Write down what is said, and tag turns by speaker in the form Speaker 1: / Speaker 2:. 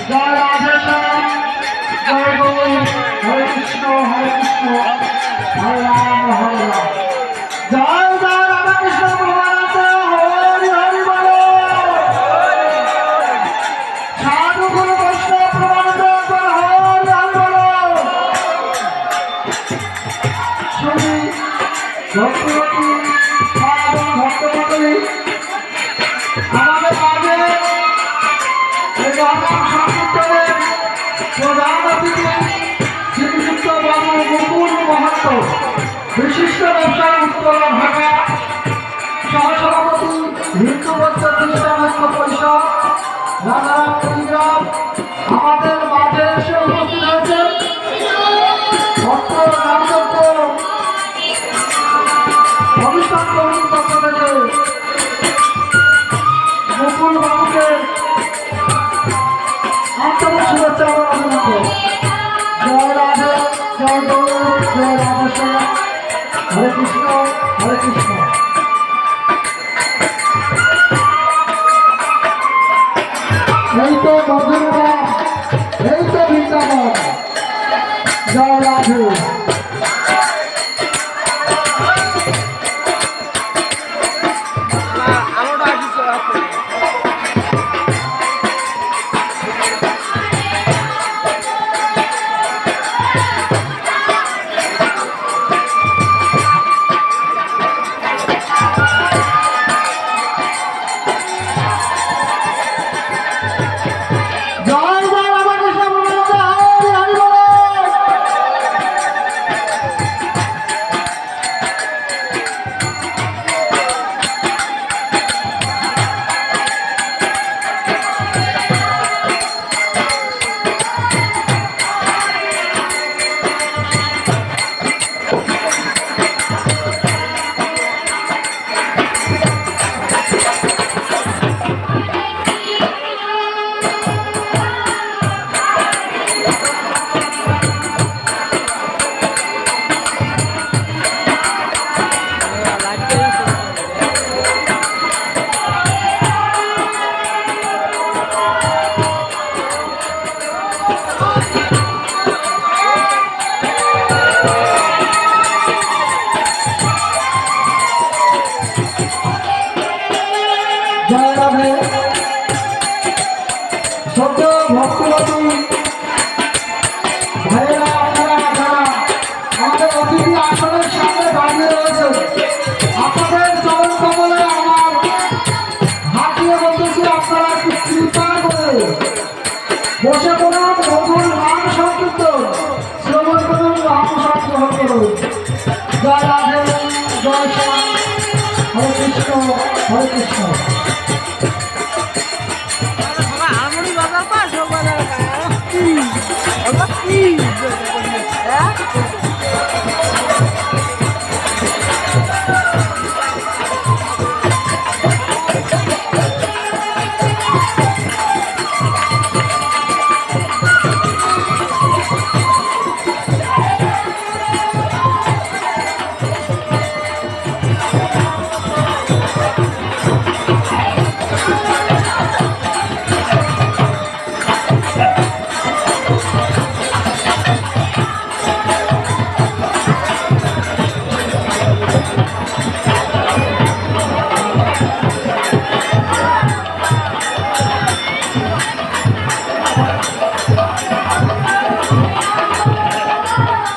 Speaker 1: জয় রাধে শ্যাম, জয় গৌর, হরে কৃষ্ণ হরে রাম হরে রাম। জয় জয় রাধাকৃষ্ণ ভগবান, হরি হরি বল। সাধু গুরু বৈষ্ণব প্রমাণিত হরি হরি বল। শুনি ভক্তবতী এবং ভক্তমণ্ডলী, আমাদের মাঝে এই মহানাম সংকীর্তনের প্রধান অতিথি শ্রীযুক্ত বাবু মুকুল মহান্ত, বিশিষ্ট ব্যবসায়ী, উত্তরা ঢাকা, সহসভাপতি হিন্দু বৌদ্ধ খ্রিস্টান ঐক্য পরিষদ, রাজারাম কুড়িগ্রাম, আমাদের মাঝে এসে উপস্থিত হয়েছেন ভক্ত রামযজ্ঞ অনুষ্ঠান কমিটির পক্ষ থেকে মুকুল বাবুকে আন্তরিক শুভেচ্ছা এবং অভিনন্দন। জয় রাধে, জয় গৌর, জয় রাধেশ্যাম, হরে কৃষ্ণ হরে কৃষ্ণ। এই তো মধুরগ্রাম, এই তো বৃন্দাবন। জয় রাধে। জয় রাধে। সত্য ভক্তবতী ভাইয়েরা, আপনারা যারা আমাদের অতিথি আসনের সামনে দাঁড়িয়ে রয়েছে, আপনাদের চরণ কমলে আমার হাত দিয়ে বলতেছি, আপনারা একটু কৃপা করে বসে পড়ুন, মধুর নাম সংকীর্তন শ্রবণ করুন, মহাপ্রসাদ গ্রহণ করুন। জয় রাধে, জয় শ্যাম, হরে কৃষ্ণ হরে কৃষ্ণ।
Speaker 2: Harmony,